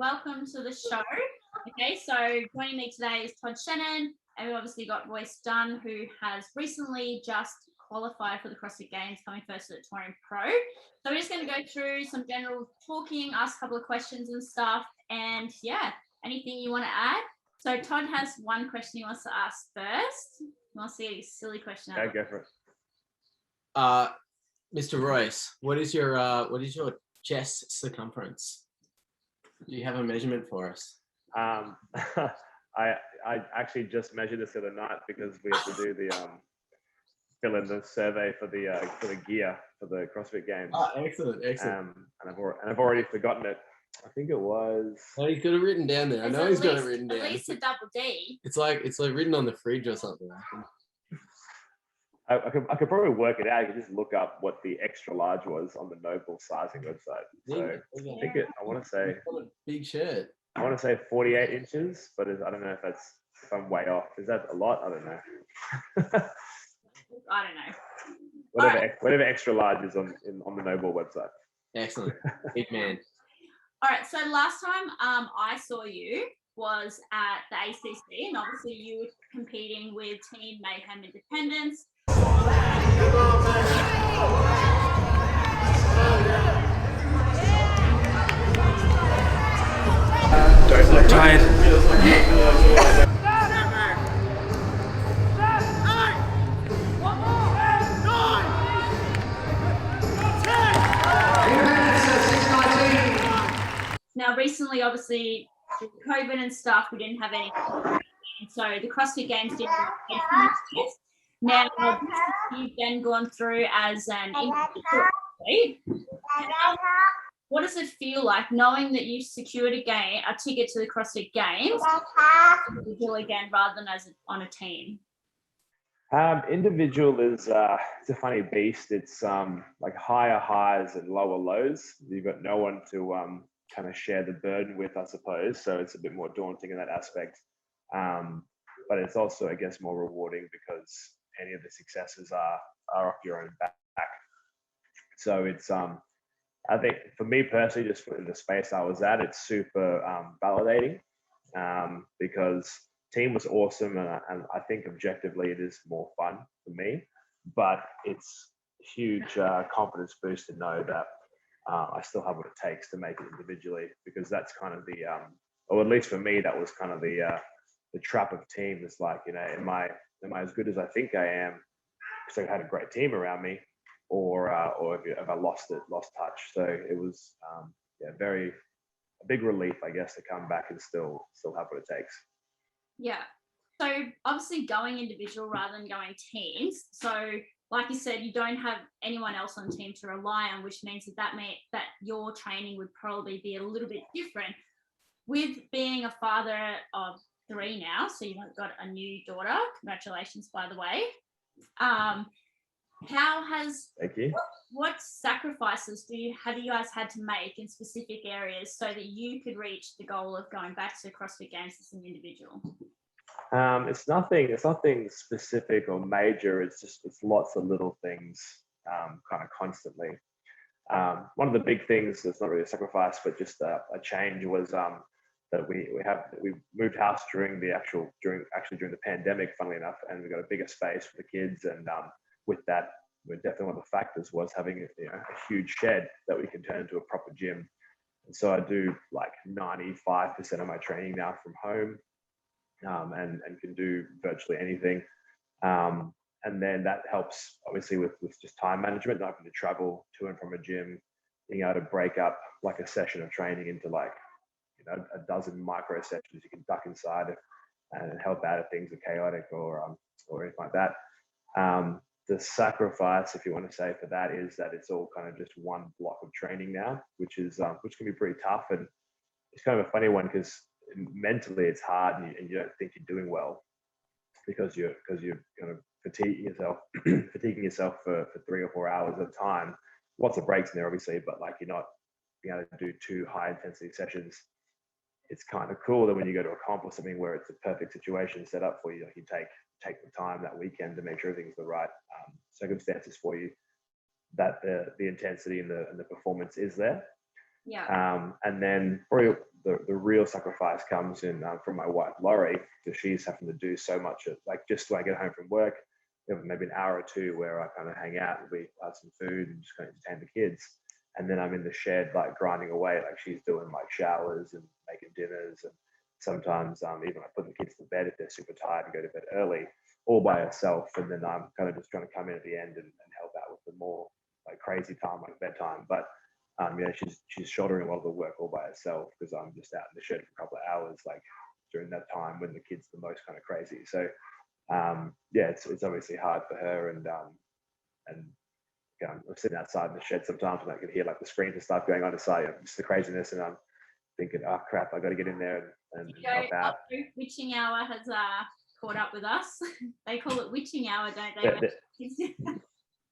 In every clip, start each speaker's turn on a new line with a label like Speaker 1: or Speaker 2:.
Speaker 1: welcome to the show. Okay, so joining me today is Todd Shannon, and we've obviously got Royce Dunne, who has recently just qualified for the CrossFit Games, coming first at Torian Pro. So we're just going to go through some general talking, ask a couple of questions and stuff, and yeah, anything you want to add? So Todd has one question he wants to ask first. You want to see a silly question?
Speaker 2: Okay, go for it.
Speaker 3: Mr. Royce, what is your chest circumference? Do you have a measurement for us?
Speaker 2: I actually just measured this the other night because we have to do the fill in the survey for the gear for the CrossFit Games.
Speaker 3: Oh, excellent.
Speaker 2: And I've already forgotten it. I think it was.
Speaker 3: Oh, he's got it written down there. I know he's got it written down.
Speaker 1: At least a double D.
Speaker 3: It's like written on the fridge or something.
Speaker 2: I could probably work it out. You could just look up what the extra large was on the Noble sizing website. So I think I want to say
Speaker 3: big shirt.
Speaker 2: I want to say 48 inches, but I don't know if I'm way off. Is that a lot? I don't know.
Speaker 1: I don't know.
Speaker 2: Whatever extra large is on the Noble website.
Speaker 3: Excellent, big man.
Speaker 1: All right. So last time I saw you was at the ACC, and obviously you were competing with Team Mayhem Independence.
Speaker 4: Don't look tired.
Speaker 1: Now, recently, obviously, through COVID and stuff, we didn't have any. So the CrossFit Games didn't have test. Now, you've then gone through as an individual athlete. What does it feel like knowing that you secured a ticket to the CrossFit Games, individual again rather than on a team?
Speaker 2: Individual is it's a funny beast. It's like higher highs and lower lows. You've got no one to kind of share the burden with, I suppose. So it's a bit more daunting in that aspect. But it's also, I guess, more rewarding because any of the successes are off your own back. So it's I think for me personally, just in the space I was at, it's super validating because team was awesome, and I think objectively it is more fun for me. But it's a huge confidence boost to know that I still have what it takes to make it individually, because that's kind of the or at least for me, that was kind of the trap of team. Is like, you know, am I as good as I think I am because I had a great team around me, or have I lost touch? So it was a big relief, I guess, to come back and still have what it takes.
Speaker 1: Yeah. So obviously going individual rather than going teams. So like you said, you don't have anyone else on the team to rely on, which means that your training would probably be a little bit different. With being a father of 3 now, so you've got a new daughter. Congratulations, by the way.
Speaker 2: Thank you.
Speaker 1: What sacrifices have you guys had to make in specific areas so that you could reach the goal of going back to CrossFit Games as an individual?
Speaker 2: It's nothing specific or major. It's lots of little things, kind of constantly. One of the big things that's not really a sacrifice, but just a change was that we moved house during the pandemic, funnily enough, and we got a bigger space for the kids. And with that, definitely one of the factors was having a huge shed that we can turn into a proper gym. And so I do like 95% of my training now from home, and can do virtually anything. And then that helps obviously with just time management, not having to travel to and from a gym, being able to break up like a session of training into like, a dozen micro sessions you can duck inside and help out if things are chaotic or anything like that. The sacrifice, if you want to say, for that is that it's all kind of just one block of training now, which can be pretty tough. And it's kind of a funny one because mentally it's hard and you don't think you're doing well because you're kind of fatiguing yourself for 3 or 4 hours at a time. Lots of breaks in there, obviously, but like you're not being able to do 2 high intensity sessions. It's kind of cool that when you go to accomplish something where it's a perfect situation set up for you, like you take the time that weekend to make sure everything's the right circumstances for you, that the intensity and the performance is there.
Speaker 1: Yeah.
Speaker 2: And then probably the real sacrifice comes in from my wife Laurie, because she's having to do so much of, like, just when I get home from work, you know, maybe an hour or two where I kind of hang out and we have some food and just kind of entertain the kids, and then I'm in the shed like grinding away, like she's doing like showers and making dinners, and sometimes even I put the kids to bed if they're super tired and go to bed early, all by herself, and then I'm kind of just trying to come in at the end and help out with the more like crazy time, like bedtime. But yeah, she's shouldering a lot of the work all by herself, because I'm just out in the shed for a couple of hours, like during that time when the kids are the most kind of crazy. So yeah, it's obviously hard for her, and you know, I'm sitting outside in the shed sometimes and I can hear like the screams and stuff going on inside, you know, just the craziness, and I'm thinking, oh crap, I got to get in there and help out.
Speaker 1: Witching hour has caught up with us. They call it witching hour, don't they?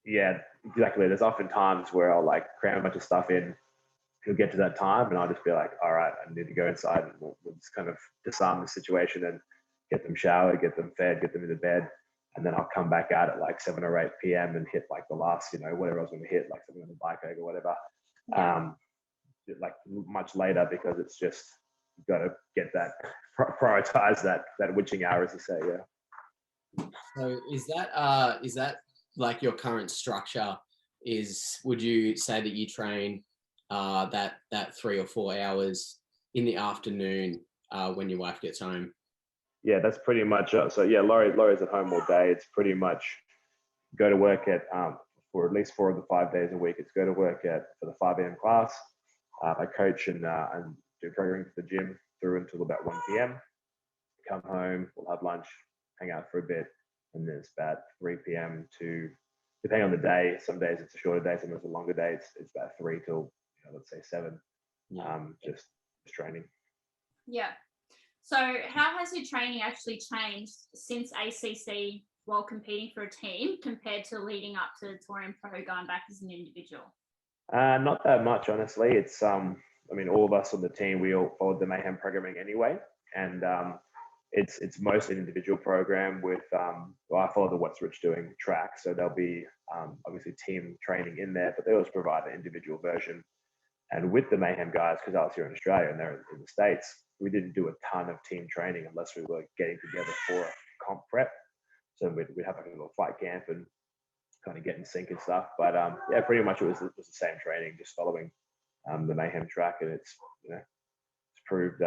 Speaker 2: Yeah, exactly. There's often times where I'll like cram a bunch of stuff in. He'll get to that time and I'll just be like, all right, I need to go inside, and we'll just kind of disarm the situation and get them showered, get them fed, get them into bed. And then I'll come back out at like 7 or 8 p.m. and hit like the last, you know, whatever I was going to hit, like something on the bike or whatever. Like much later, because it's just, you've got to get that, prioritize that witching hour, as you say. Yeah.
Speaker 3: So is that like your current structure? Would you say that you train that 3 or 4 hours in the afternoon when your wife gets home?
Speaker 2: Yeah, that's pretty much so. Yeah, Laurie's at home all day. It's pretty much go to work at for at least 4 of the 5 days a week. It's go to work for the 5 a.m. class. I coach and do programming for the gym through until about 1 p.m. Come home, we'll have lunch, hang out for a bit, and then it's about 3 p.m. to, depending on the day. Some days it's a shorter day, sometimes a longer day. It's about 3 till, you know, let's say 7. Just training.
Speaker 1: Yeah. So how has your training actually changed since ACC while competing for a team compared to leading up to Torian Pro, going back as an individual?
Speaker 2: Not that much, honestly. It's I mean, all of us on the team, we all followed the Mayhem programming anyway, and it's mostly an individual program with well, I follow the What's Rich Doing track, so there'll be obviously team training in there, but they always provide an individual version. And with the Mayhem guys, because I was here in Australia and they're in the States, we didn't do a ton of team training unless we were getting together for a comp prep. So we'd have like a little fight camp and kind of get in sync and stuff. But yeah, pretty much it was the same training, just following the Mayhem track, and it's, you know, it's proved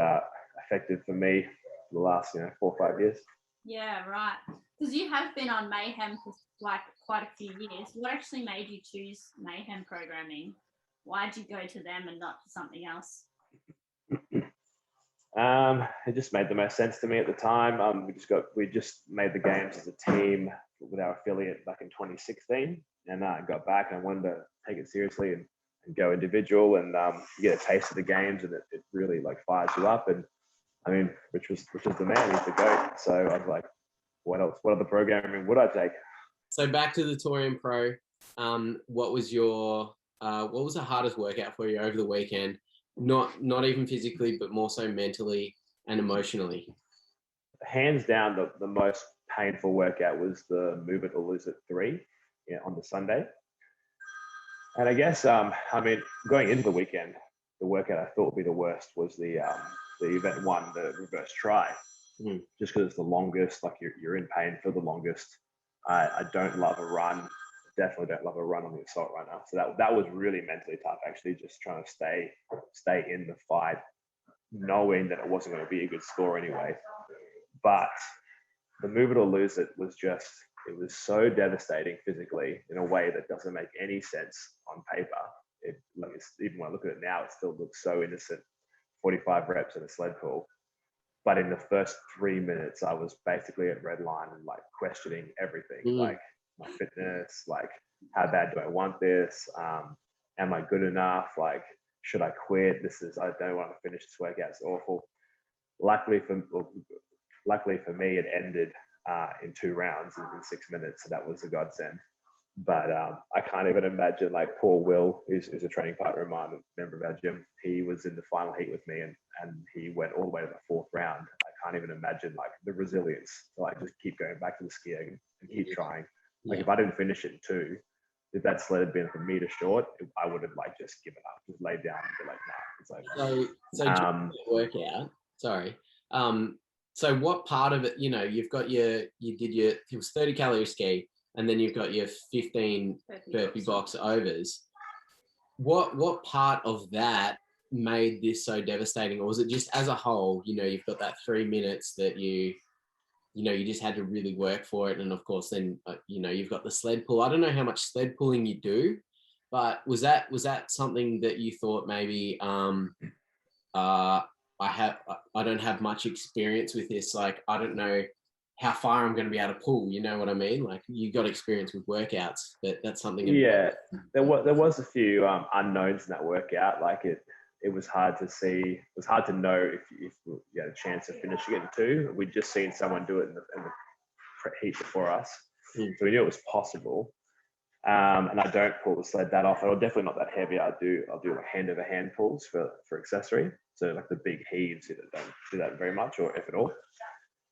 Speaker 2: effective for me for the last 4 or 5 years.
Speaker 1: Yeah, right. Because you have been on Mayhem for like quite a few years. What actually made you choose Mayhem programming? Why did you go to them and not to something else?
Speaker 2: It just made the most sense to me at the time. We just made the games as a team with our affiliate back in 2016, and I got back and I wanted to take it seriously and go individual, and you get a taste of the games, and it really like fires you up. And I mean, Rich was the man, he's the GOAT. So I was like, what else? What other programming would I take?
Speaker 3: So back to the Torian Pro. What was the hardest workout for you over the weekend? Not even physically, but more so mentally and emotionally.
Speaker 2: Hands down, the most painful workout was the Move It or Lose It 3 on the Sunday. And I guess, I mean, going into the weekend, the workout I thought would be the worst was the event 1, the reverse try. Just because it's the longest, like you're in pain for the longest. I don't love a run. Definitely don't love a run on the assault runner. So that was really mentally tough, actually, just trying to stay in the fight, knowing that it wasn't going to be a good score anyway. But the Move It or Lose It was it was so devastating physically in a way that doesn't make any sense on paper. Even when I look at it now, it still looks so innocent. 45 reps in a sled pull. But in the first 3 minutes, I was basically at red line and like questioning everything, like my fitness, like how bad do I want this? Am I good enough? Like, should I quit? I don't want to finish this workout. It's awful. Luckily for me, it ended in 2 rounds in 6 minutes. So that was a godsend. But I can't even imagine, like, poor Will, who's a training partner of mine, a member of our gym. He was in the final heat with me, and he went all the way to the 4th round. I can't even imagine, like, the resilience to, like, just keep going back to the ski and keep trying. Like, if I didn't finish it in 2, if that sled had been like a meter short, I would have like just given up, just laid down and be like, nah, it's over.
Speaker 3: So during the workout, sorry. So what part of it, you did your, it was 30 calorie ski, and then you've got your 15 burpee box overs. What part of that made this so devastating? Or was it just as a whole, you've got that 3 minutes that you just had to really work for it. And of course, then, you've got the sled pull. I don't know how much sled pulling you do, but was that something that you thought maybe, I don't have much experience with this. Like, I don't know how far I'm going to be able to pull. You know what I mean? Like, you got experience with workouts, but that's something.
Speaker 2: Yeah, there was a few unknowns in that workout. Like it was hard to see. It was hard to know if you had a chance of finishing it in 2. We'd just seen someone do it in the heat before us, so we knew it was possible. And I don't pull the sled that often, or definitely not that heavy. I'll do like hand over hand pulls for accessory. So like the big heaves, don't do that very much, or if at all.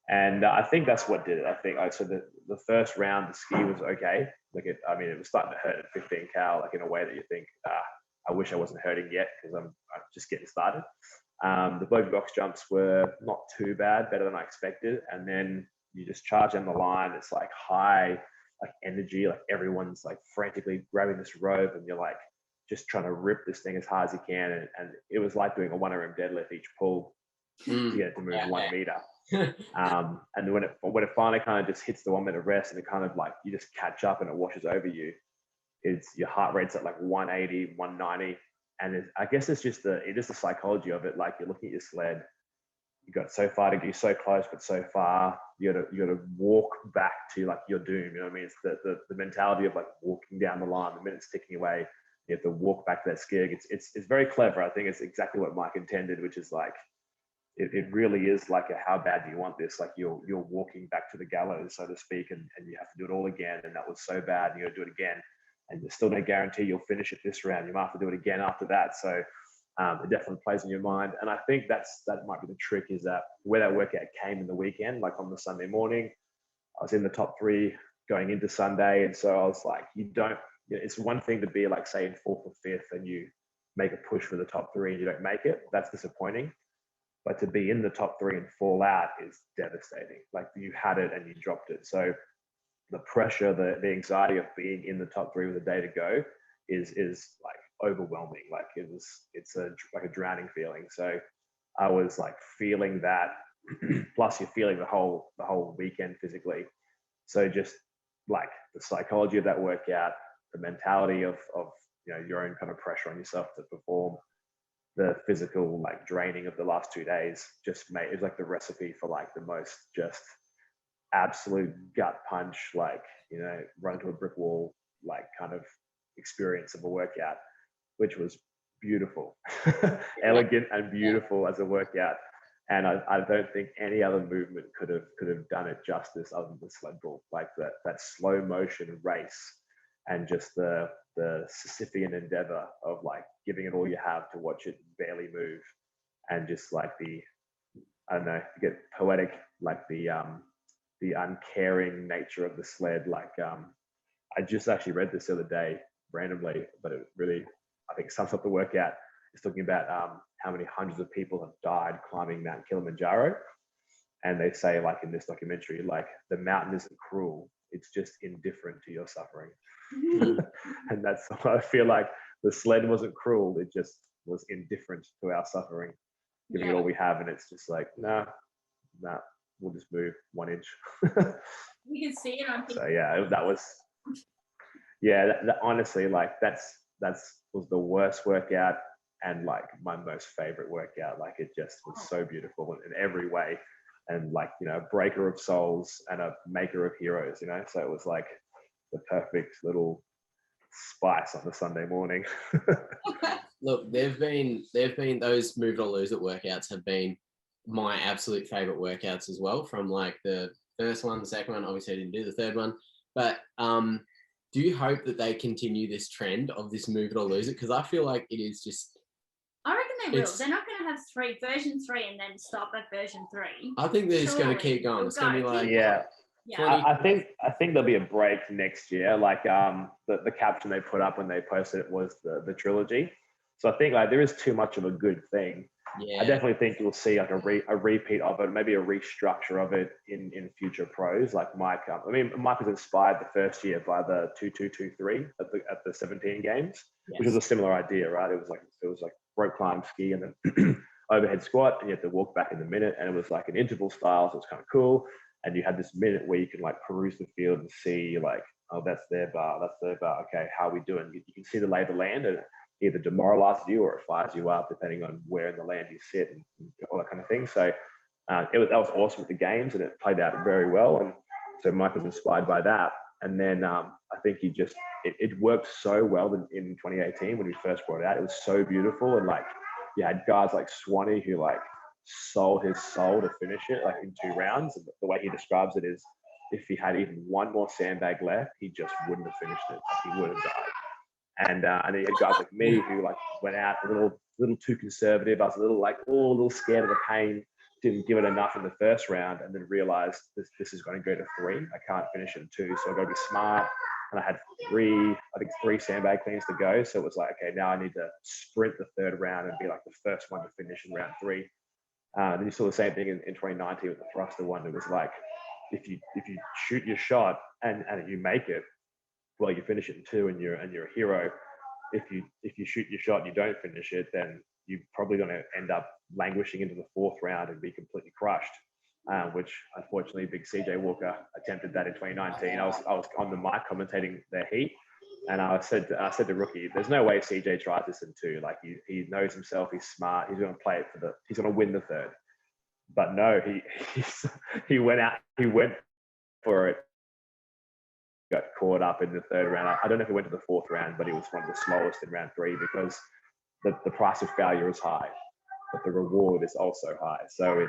Speaker 2: And I think that's what did it. I think so the first round, the ski was okay. Like it was starting to hurt at 15 cal, like in a way that you think, I wish I wasn't hurting yet because I'm just getting started. The burpee box jumps were not too bad, better than I expected. And then you just charge down the line. It's like high, like energy, like everyone's like frantically grabbing this rope, and you're like just trying to rip this thing as hard as you can. And it was like doing a 1 RM deadlift each pull to get it to move 1 meter. And when it finally kind of just hits the 1 minute rest, and it kind of like you just catch up and it washes over you, it's your heart rate's at like 180, 190. And I guess it's just the psychology of it. Like, you're looking at your sled, you got so far to get, you're so close, but so far, you gotta walk back to like your doom. You know what I mean? It's the mentality of like walking down the line, the minute's ticking away. You have to walk back to that ski. It's very clever. I think it's exactly what Mike intended, which is like, it really is like how bad do you want this? Like you're walking back to the gallows, so to speak, and you have to do it all again. And that was so bad, and you got to do it again. And there's still no guarantee you'll finish it this round. You might have to do it again after that. So it definitely plays in your mind. And I think that might be the trick, is that where that workout came in the weekend, like on the Sunday morning, I was in the top 3 going into Sunday. And so I was like, it's one thing to be like, say, in 4th or 5th, and you make a push for the top 3 and you don't make it. That's disappointing. But to be in the top 3 and fall out is devastating. Like, you had it and you dropped it. So the pressure, the anxiety of being in the top 3 with a day to go is like overwhelming. Like it's like a drowning feeling. So I was like feeling that, plus you're feeling the whole weekend physically. So just like the psychology of that workout, the mentality of your own kind of pressure on yourself to perform, the physical like draining of the last 2 days just made it like the recipe for like the most just absolute gut punch, like, run into a brick wall, like kind of experience of a workout, which was beautiful, elegant and beautiful as a workout. And I don't think any other movement could have done it justice other than the sled pull, like that slow motion race, and just the Sisyphean endeavor of like giving it all you have to watch it barely move, and just like I don't know, to get poetic, like the uncaring nature of the sled. Like I just actually read this the other day randomly, but it really, I think, sums up the workout. It's talking about how many hundreds of people have died climbing Mount Kilimanjaro. And they say, like in this documentary, like the mountain isn't cruel, it's just indifferent to your suffering. And that's what I feel like. The sled wasn't cruel, it just was indifferent to our suffering, giving it all we have. And it's just like, nah, we'll just move 1 inch.
Speaker 1: You can see it on
Speaker 2: So yeah, that was, honestly, like that was the worst workout and like my most favorite workout. Like it just was so beautiful in every way, and like, a breaker of souls and a maker of heroes, so it was like the perfect little spice on the Sunday morning.
Speaker 3: Look, they've been those move it or lose it workouts have been my absolute favorite workouts as well, from like the first one, the second one. Obviously I didn't do the third one, but do you hope that they continue this trend of this move it or lose it? Because I feel like it is just,
Speaker 1: I reckon they will. They're not going to have version 3 and then stop at version 3.
Speaker 3: I think they're just going to keep going. It's going to be like,
Speaker 1: Yeah.
Speaker 2: I think there'll be a break next year. Like the caption they put up when they posted it was the trilogy. So I think like there is too much of a good thing.
Speaker 3: Yeah.
Speaker 2: I definitely think you'll see like a repeat of it, maybe a restructure of it in future pros. Like Mike, Mike was inspired the first year by the 2-2-2-3 at the 17 games, which was a similar idea, right? It was like rope climb, ski, and then overhead squat, and you had to walk back in the minute, and it was like an interval style, so it's kind of cool. And you had this minute where you can like peruse the field and see like, oh, that's their bar, that's their bar. Okay, how are we doing? You can see the lay of the land, and either demoralizes you or it fires you up, depending on where in the land you sit and all that kind of thing. So that was awesome with the games, and it played out very well. And so Mike was inspired by that. And then I think it worked so well in 2018 when we first brought it out. It was so beautiful, and like you had guys like Swanee who like sold his soul to finish it like in 2 rounds. And the way he describes it is, if he had even one more sandbag left, he just wouldn't have finished it. Like, he would have died. And then you had guys like me who like went out a little too conservative. I was a little scared of the pain. Didn't give it enough in the first round, and then realized this is going to go to 3. I can't finish it in 2, so I've got to be smart. And I had 3 sandbag cleans to go. So it was like, okay, now I need to sprint the 3rd round and be like the first one to finish in round 3. Then you saw the same thing in 2019 with the thruster one. It was like, if you shoot your shot and you make it, well, you finish it in 2 and you're a hero. If you shoot your shot and you don't finish it, then you're probably going to end up languishing into the 4th round and be completely crushed. Which unfortunately, big CJ Walker attempted that in 2019. I was on the mic commentating their heat, and I said to Rookie, "There's no way CJ tries this in 2. Like he knows himself. He's smart. He's going to play it he's going to win the 3rd." But no, he went out. He went for it. Got caught up in the 3rd round. I don't know if he went to the 4th round, but he was one of the slowest in round 3 because the price of failure is high, but the reward is also high. So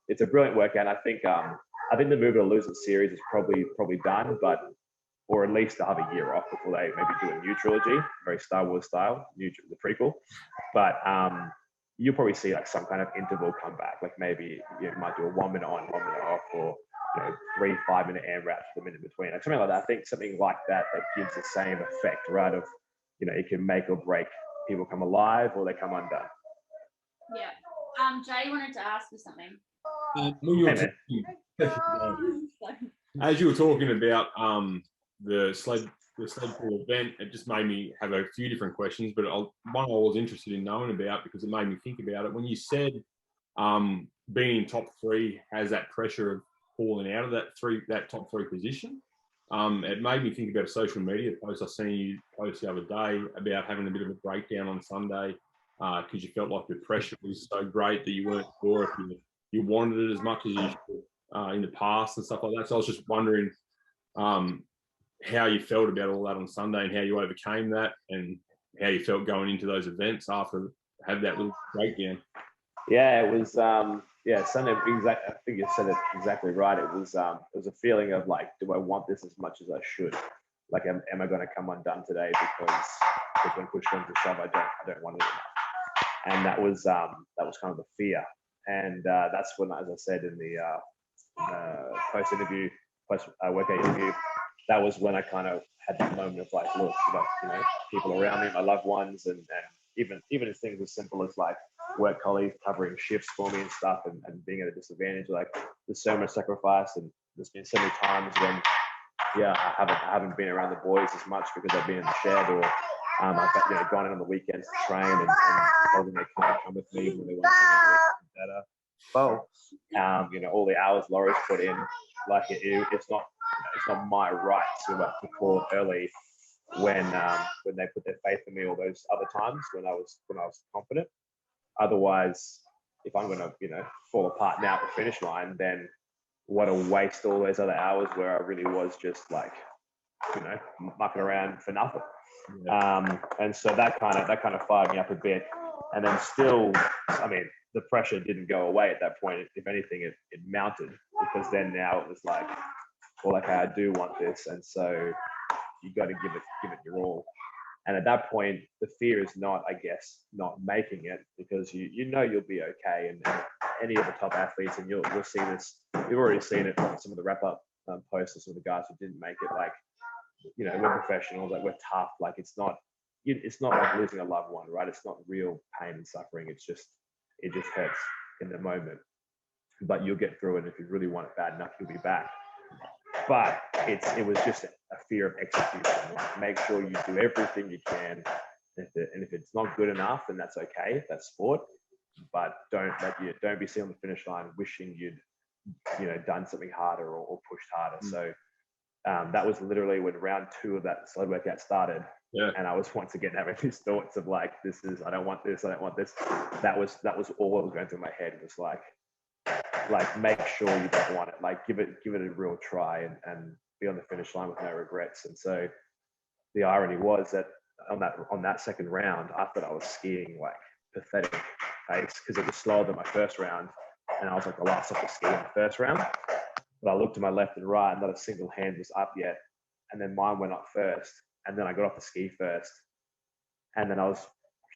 Speaker 2: it's a brilliant workout. I think the move to lose it series is probably done, but or at least they'll have a year off before they maybe do a new trilogy, very Star Wars style, the prequel. But you'll probably see like some kind of interval come back. Like maybe you might do a 1 minute on, 1 minute off, or 3 5-minute AMRAPs for the minute between, like something like that. I think something like that gives the same effect, right? Of it can make or break. People come alive or they come undone.
Speaker 1: Yeah. Jay wanted to ask you something.
Speaker 5: As you were talking about the sled pull event, it just made me have a few different questions, but one I was interested in knowing about because it made me think about it. When you said being in top 3 has that pressure of falling out of that top 3 position, it made me think about a social media post I seen you post the other day about having a bit of a breakdown on Sunday because you felt like the pressure was so great that you weren't sure if you wanted it as much as you should in the past and stuff like that. So I was just wondering how you felt about all that on Sunday and how you overcame that and how you felt going into those events after having that little breakdown.
Speaker 2: Yeah, it was Sunday. I think you said it exactly right. It was a feeling of like, do I want this as much as I should? Like, am I going to come undone today because when push comes to shove, I don't want it enough. And that was kind of the fear. And that's when, as I said in the workout interview, that was when I kind of had that moment of like, look, people around me, my loved ones, and even things as simple as like work colleagues covering shifts for me and stuff, and being at a disadvantage. Like, there's so much sacrifice, and there's been so many times when I haven't been around the boys as much because I've been in the shed, or I've gone in on the weekends to train and told them they can't come with me when they want to hang out better. Well, all the hours Laura's put in, like it's not my right to call early when they put their faith in me, all those other times when I was confident. Otherwise, if I'm going to fall apart now at the finish line, then what a waste all those other hours where I really was just like mucking around for nothing. And so that kind of fired me up a bit. And then still, the pressure didn't go away at that point. If anything, it mounted, because then now it was like, well, okay, I do want this, and so you got to give it your all. And at that point, the fear is not, I guess, not making it, because you'll be okay. And any of the top athletes, and you'll see this. You've already seen it from some of the wrap up posts of some of the guys who didn't make it, like, you know, we're professionals, like we're tough, like it's not like losing a loved one, right? It's not real pain and suffering. It just hurts in the moment, but you'll get through it. If you really want it bad enough, you'll be back. But it was just a fear of execution. Like, make sure you do everything you can. And if it's not good enough, then that's okay. That's sport. But don't be seen on the finish line wishing you'd, you know, done something harder or pushed harder. So that was literally when round 2 of that sled workout started.
Speaker 5: Yeah.
Speaker 2: And I was once again having these thoughts of like, I don't want this. That was all that was going through my head. It was like make sure you don't want it. Like give it a real try and be on the finish line with no regrets. And so the irony was that on that second round, I thought I was skiing like pathetic pace because it was slower than my first round, and I was like the last off the ski in the first round. But I looked to my left and right, and not a single hand was up yet. And then mine went up first, and then I got off the ski first, and then I was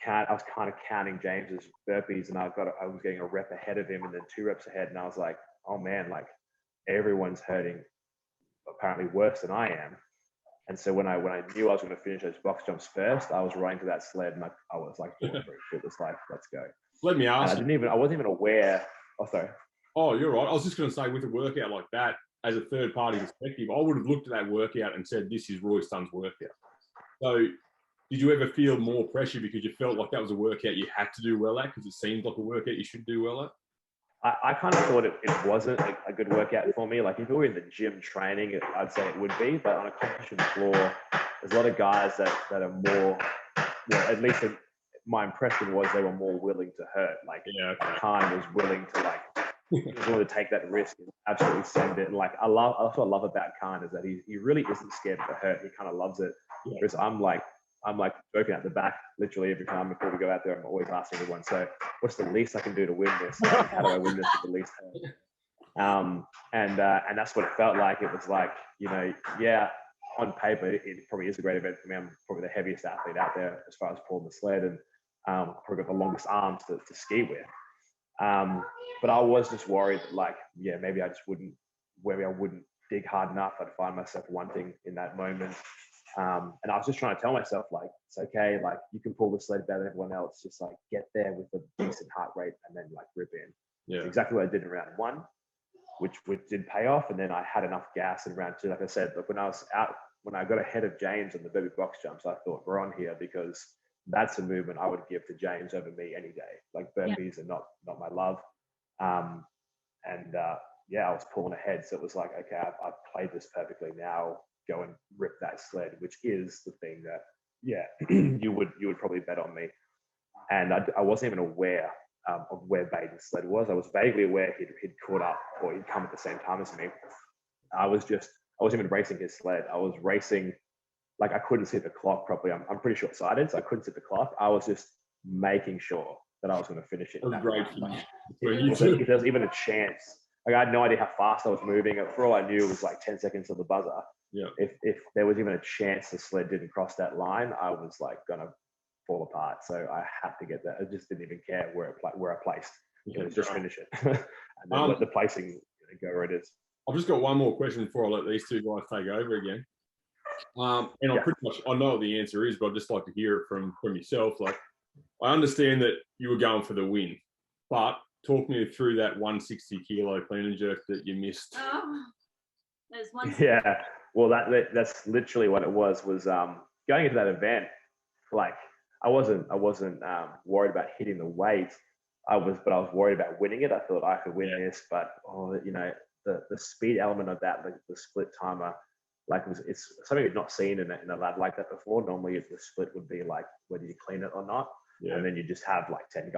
Speaker 2: kind of counting James's burpees, and I was getting a rep ahead of him, and then 2 reps ahead, and I was like, oh man, like everyone's hurting, apparently worse than I am. And so when I knew I was going to finish those box jumps first, I was running to that sled, and I was like, it was like, let's go.
Speaker 5: Let me ask.
Speaker 2: I wasn't even aware. Oh, sorry.
Speaker 5: Oh, you're right. I was just going to say, with a workout like that, as a third party perspective, I would have looked at that workout and said, this is Royce Dunne's workout. So did you ever feel more pressure because you felt like that was a workout you had to do well at because it seemed like a workout you should do well at?
Speaker 2: I kind of thought it wasn't a good workout for me. Like if you were in the gym training, I'd say it would be, but on a competition floor, there's a lot of guys that are more, well, at least my impression was they were more willing to hurt. Like Khan was willing to was willing to take that risk and absolutely send it. And like that's what I love about Khan is that he really isn't scared to hurt. He kind of loves it. Yeah. Whereas I'm like joking at the back literally every time before we go out there. I'm always asking everyone, so what's the least I can do to win this? How do I win this with the least hurt? And that's what it felt like. It was like, you know, yeah, on paper it probably is a great event for me. I'm probably the heaviest athlete out there as far as pulling the sled, and probably got the longest arms to ski with. But I was just worried that, like, yeah, maybe I wouldn't dig hard enough. I'd find myself wanting in that moment. And I was just trying to tell myself, like, it's okay, like you can pull the sled better than everyone else. Just like get there with a decent heart rate and then like rip in. Yeah. It's exactly what I did in round 1, which did pay off. And then I had enough gas in round 2. Like I said, but when I got ahead of James on the baby box jumps, I thought we're on here, because that's a movement I would give to James over me any day. Like burpees are not my love. I was pulling ahead. So it was like, okay, I've played this perfectly. Now go and rip that sled, which is the thing that, you would probably bet on me. And I wasn't even aware of where Baden's sled was. I was vaguely aware he'd caught up, or he'd come at the same time as me. I wasn't even racing his sled. I was racing, like I couldn't see the clock properly. I'm pretty short-sighted, so I couldn't see the clock. I was just making sure that I was going to finish it.
Speaker 5: Great.
Speaker 2: If there was even a chance, like I had no idea how fast I was moving. For all I knew, it was like 10 seconds to the buzzer.
Speaker 5: Yeah.
Speaker 2: If there was even a chance the sled didn't cross that line, I was like gonna fall apart. So I had to get that. I just didn't even care where I placed. It was just finish it, and then let the placing go where it is.
Speaker 5: I've just got one more question before I let these two guys take over again. And I know what the answer is, but I'd just like to hear it from yourself. Like, I understand that you were going for the win, but talk me through that 160 kilo clean and jerk that you missed.
Speaker 1: Oh, there's one.
Speaker 2: Yeah, well, that's literally what it was going into that event. Like, I wasn't worried about hitting the weight. I was worried about winning it. I thought I could win this, but the speed element of that, like the split timer, like it's something we've not seen in a lab like that before. Normally, the split would be like whether you clean it or not, and then you just have like 10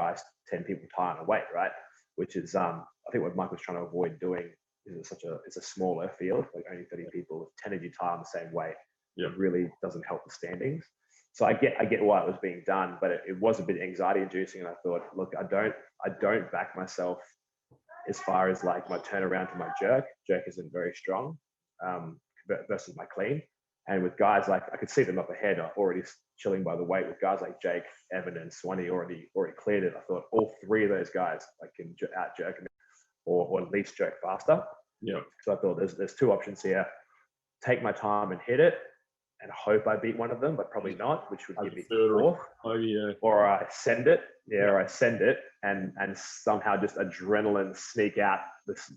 Speaker 2: people tying a weight, right? Which is I think what Mike was trying to avoid doing. It's a smaller field, like only 30 people. If 10 of you tie on the same weight, it really doesn't help the standings. So I get why it was being done, but it was a bit anxiety inducing. And I thought, look, I don't back myself as far as like my turnaround to my jerk. Jerk isn't very strong versus my clean. And with guys like, I could see them up ahead already chilling by the weight. With guys like Jake, Evan, and Swanee already cleared it. I thought all 3 of those guys like can out jerk or at least jerk faster.
Speaker 5: Yeah.
Speaker 2: So I thought there's two options here: take my time and hit it, and hope I beat one of them, but probably not, which would give me fourth.
Speaker 5: Oh yeah.
Speaker 2: Or I send it, or I send it, and somehow just adrenaline sneak out this,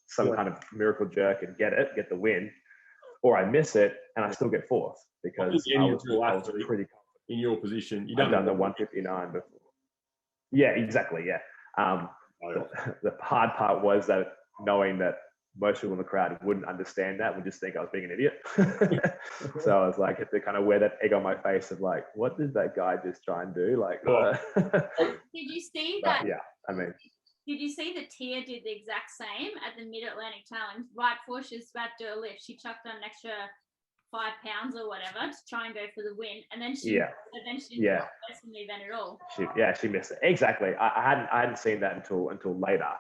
Speaker 2: some kind of miracle jerk and get the win. Or I miss it and I still get fourth because I was pretty confident.
Speaker 5: In your position,
Speaker 2: I've done the 159 before. Yeah, exactly. Yeah. The hard part was that knowing that most people in the crowd wouldn't understand that, would just think I was being an idiot. So I was like, had to kind of wear that egg on my face of like, what did that guy just try and do? Like,
Speaker 1: did you see that?
Speaker 2: Yeah, I mean,
Speaker 1: did you see that Tia did the exact same at the Mid-Atlantic Challenge? Right before she was about to do a lift, she chucked on an extra 5 pounds or whatever to try and go for the win, and then she eventually didn't best in the event at all.
Speaker 2: She missed it. Exactly. I hadn't seen that until later.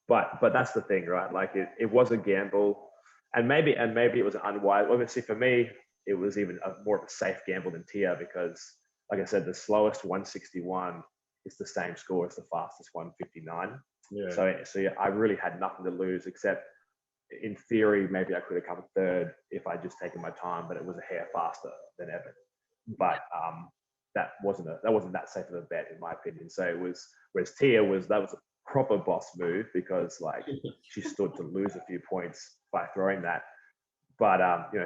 Speaker 2: But that's the thing, right? Like it was a gamble, and maybe it was unwise. Obviously, for me, it was even more of a safe gamble than Tia because, like I said, the slowest 161 is the same score as the fastest 159.
Speaker 5: Yeah.
Speaker 2: So yeah, I really had nothing to lose except, in theory, maybe I could have come third if I'd just taken my time, but it was a hair faster than Evan. But that wasn't that safe of a bet in my opinion. So it was, whereas Tia was a proper boss move because like she stood to lose a few points by throwing that. But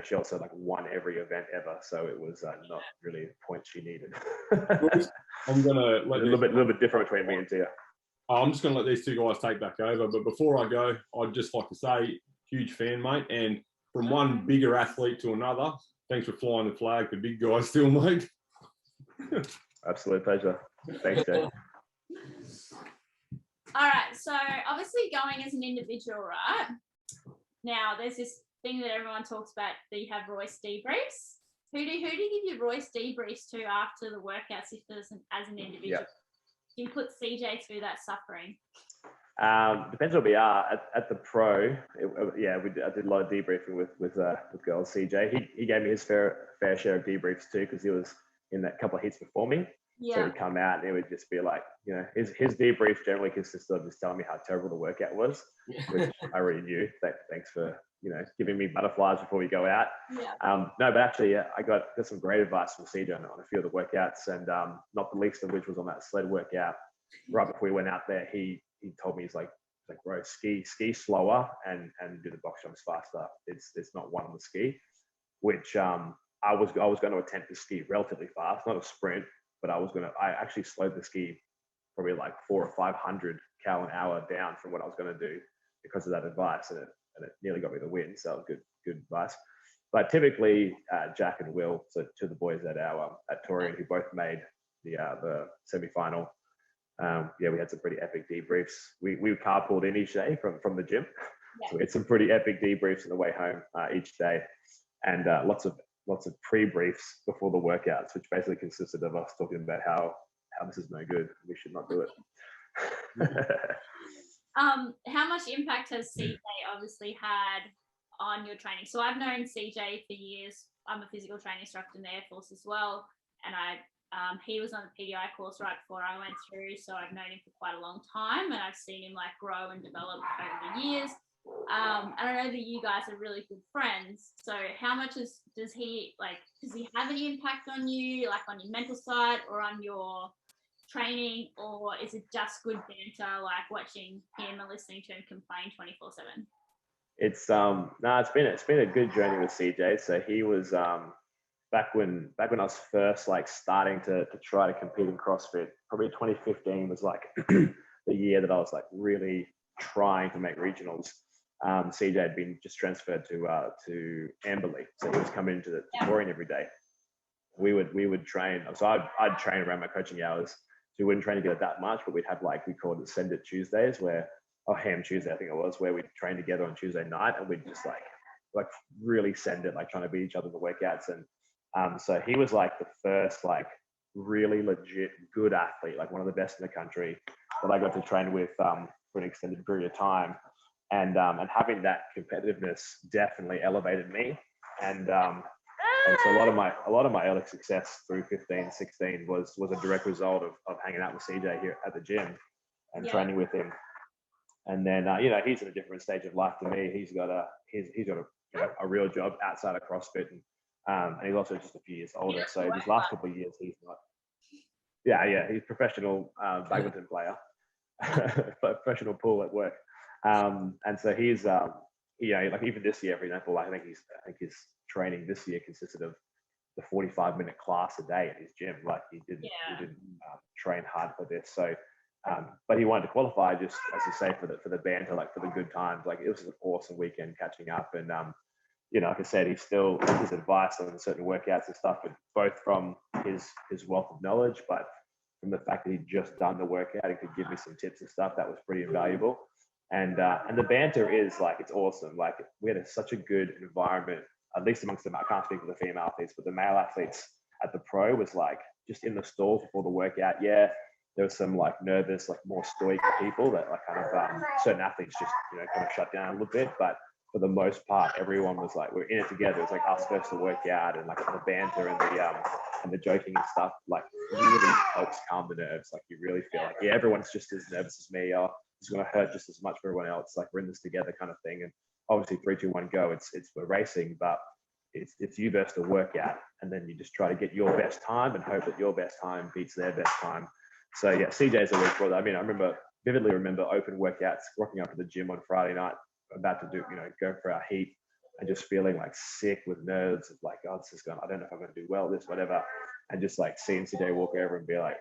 Speaker 2: she also like won every event ever, so it was not really a point she needed.
Speaker 5: I'm gonna let
Speaker 2: a little bit different between me and Tia.
Speaker 5: I'm just gonna let these two guys take back over. But before I go, I'd just like to say, huge fan, mate. And from one bigger athlete to another, thanks for flying the flag for big guys still, mate.
Speaker 2: Absolute pleasure. Thanks, Jay.
Speaker 1: All right, so obviously going as an individual, right? Now there's this thing that everyone talks about that you have Royce Debris. Who do you give your Royce Debris to after the workouts if there's as an individual?
Speaker 2: Yep.
Speaker 1: Do you put CJ through that suffering?
Speaker 2: Depends where we are at the pro. I did a lot of debriefing with girls. CJ, he gave me his fair share of debriefs too because he was in that couple of heats before me.
Speaker 1: Yeah.
Speaker 2: So he'd come out and it would just be like, his debrief generally consisted of just telling me how terrible the workout was, which I already knew. Thanks for giving me butterflies before we go out.
Speaker 1: Yeah.
Speaker 2: No, but actually, I got some great advice from CJ on a few of the workouts, and not the least of which was on that sled workout. Right before we went out there, he told me, he's like, bro, ski slower and do the box jumps faster. It's not one on the ski, which I was going to attempt to ski relatively fast, not a sprint, but I actually slowed the ski probably like 400 or 500 km an hour down from what I was going to do because of that advice, and it nearly got me the win. So good advice. But typically, Jack and Will, so two of the boys at Torian, who both made the semi-final. We had some pretty epic debriefs. We carpooled in each day from the gym. Yeah. So we had some pretty epic debriefs on the way home each day, and lots of pre-briefs before the workouts, which basically consisted of us talking about how this is no good. We should not do it.
Speaker 1: How much impact has CJ obviously had on your training? So I've known CJ for years. I'm a physical training instructor in the Air Force as well, and he was on the PDI course right before I went through, so I've known him for quite a long time, and I've seen him like grow and develop over the years. And I know that you guys are really good friends. So how much does he have any impact on you, like on your mental side or on your training, or is it just good banter, like watching him and listening to him complain 24/7?
Speaker 2: It's it's been a good journey with CJ. So he was back when I was first like starting to try to compete in CrossFit, probably 2015 was like the year that I was like really trying to make regionals. CJ had been just transferred to Amberley, so he was coming into the Torian every day. We would train. So I'd train around my coaching hours. So we wouldn't train together that much, but we'd have we called it Send It Tuesdays, Ham Tuesday, I think it was, where we'd train together on Tuesday night, and we'd just like really send it, like trying to beat each other in the workouts. And so he was like the first really legit good athlete, like one of the best in the country that I got to train with for an extended period of time. And having that competitiveness definitely elevated me. And so a lot of my early success through 15, 16 was a direct result of hanging out with CJ here at the gym and training with him. And then he's in a different stage of life to me. He's got a a real job outside of CrossFit, and he's also just a few years older. So these last couple of years, he's not. Yeah, he's a professional badminton player, professional pool at work, and so he's like even this year, for example, I think his training this year consisted of the 45-minute class a day at his gym. Like he didn't train hard for this. So, but he wanted to qualify just, as you say, for the banter, like for the good times. Like it was an awesome weekend catching up. And, like I said, he's still his advice on certain workouts and stuff, but both from his wealth of knowledge, but from the fact that he'd just done the workout, he could give me some tips and stuff. That was pretty invaluable. And the banter is like, it's awesome. Like we had such a good environment, at least amongst them. I can't speak for the female athletes, but the male athletes at the pro was like just in the stalls before the workout. Yeah, there was some like nervous, like more stoic people that like kind of certain athletes just kind of shut down a little bit. But for the most part, everyone was like, we're in it together. It was like us first to work out, and like the banter and the joking and stuff like really helps calm the nerves. Like you really feel like everyone's just as nervous as me, or it's going to hurt just as much for everyone else. Like we're in this together kind of thing. And obviously 3, 2, 1, go. It's we're racing, but it's you versus the workout, and then you just try to get your best time and hope that your best time beats their best time. So yeah, CJ's always brought that. I mean, I vividly remember open workouts, rocking up to the gym on Friday night, about to do go for our heat, and just feeling like sick with nerves of like, oh, this is going. I don't know if I'm going to do well, this whatever, and just like seeing CJ walk over and be like,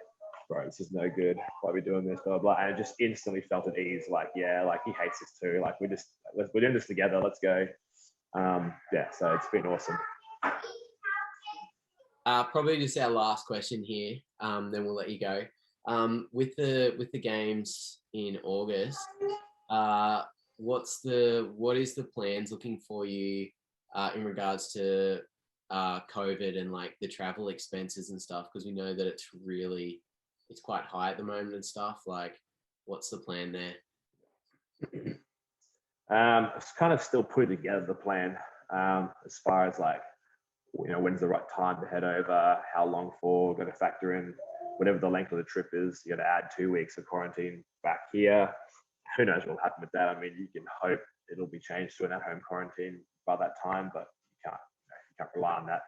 Speaker 2: bro, this is no good. Why are we doing this? Blah, blah, blah. And I just instantly felt at ease. Like, yeah, like he hates this too. Like we're doing this together. Let's go. So it's been awesome.
Speaker 3: Probably just our last question here. Then we'll let you go. With the games in August, what is the plans looking for you in regards to COVID and like the travel expenses and stuff? Because we know that it's quite high at the moment and stuff. Like, what's the plan there?
Speaker 2: It's kind of still putting together the plan as far as like, when's the right time to head over, how long for, got to factor in whatever the length of the trip is. You got to add 2 weeks of quarantine back here. Who knows what will happen with that? I mean, you can hope it'll be changed to an at-home quarantine by that time, but you can't rely on that.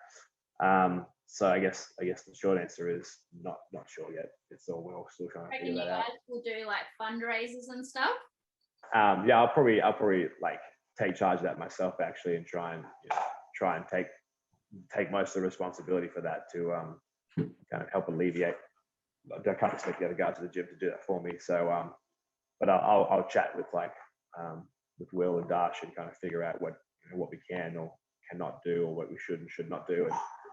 Speaker 2: So I guess the short answer is not sure yet. We're still trying to figure that out.
Speaker 1: We'll do like fundraisers and stuff.
Speaker 2: I'll probably like take charge of that myself actually, and try and take most of the responsibility for that to kind of help alleviate. I can't expect the other guys at the gym to do that for me. So, but I'll chat with with Will and Dash and kind of figure out what we can or cannot do, or what we should and should not do,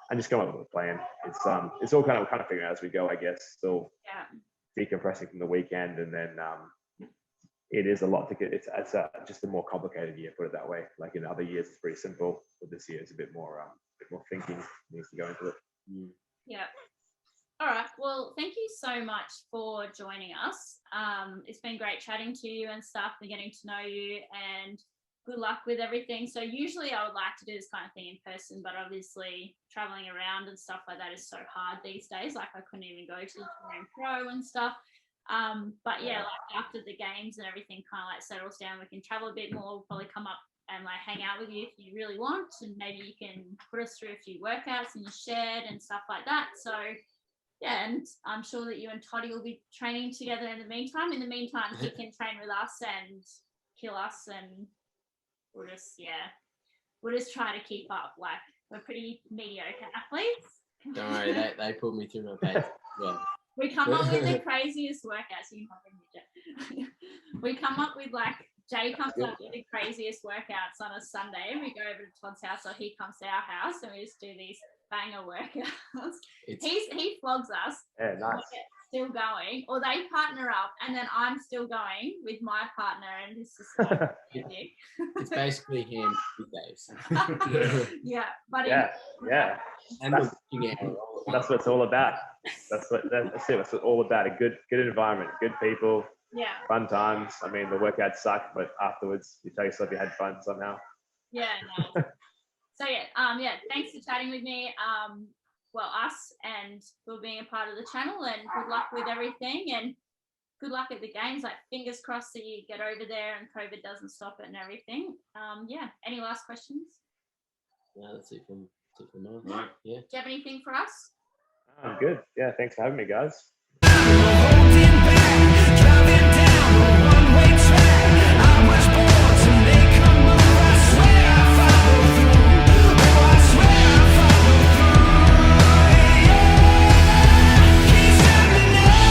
Speaker 2: and just come up with a plan. It's all kind of figuring out as we go, I guess. Still decompressing from the weekend, and then it is a lot to get. It's just a more complicated year, put it that way. Like in other years, it's pretty simple, but this year is a bit more thinking needs to go into it.
Speaker 1: Yeah. All right. Well, thank you so much for joining us. It's been great chatting to you and stuff and getting to know you, and good luck with everything. So usually I would like to do this kind of thing in person, but obviously traveling around and stuff like that is so hard these days. Like I couldn't even go to the Torian Pro and stuff. But yeah, like after the games and everything kind of like settles down, we can travel a bit more. We'll probably come up and like hang out with you if you really want, and maybe you can put us through a few workouts in your shed and stuff like that. So yeah, and I'm sure that you and Toddy will be training together in the meantime. In the meantime, he can train with us and kill us, and we'll just try to keep up. Like we're pretty mediocre athletes.
Speaker 3: Don't worry, they put me through my pace. Yeah.
Speaker 1: We come up with the craziest workouts. We come up with like, Jay comes up with the craziest workouts on a Sunday. We go over to Todd's house, or he comes to our house, and we just do these banger workouts. He flogs us.
Speaker 2: Yeah, nice.
Speaker 1: Still going, or they partner up, and then I'm still going with my partner, and it's just like epic.
Speaker 3: It's basically him these days.
Speaker 1: Yeah, but
Speaker 2: yeah. And that's what it's all about. That's it. That's what it's all about. A good environment, good people.
Speaker 1: Yeah.
Speaker 2: Fun times. I mean, the workouts suck, but afterwards you tell yourself you had fun somehow.
Speaker 1: Yeah. No. So yeah, thanks for chatting with me. Us, and for being a part of the channel, and good luck with everything, and good luck at the games. Like, fingers crossed that you get over there and COVID doesn't stop it and everything. Yeah. Any last questions?
Speaker 3: No, that's it from mine.
Speaker 5: Right.
Speaker 3: Yeah.
Speaker 1: Do you have anything for us?
Speaker 2: I'm good. Yeah, thanks for having me, guys.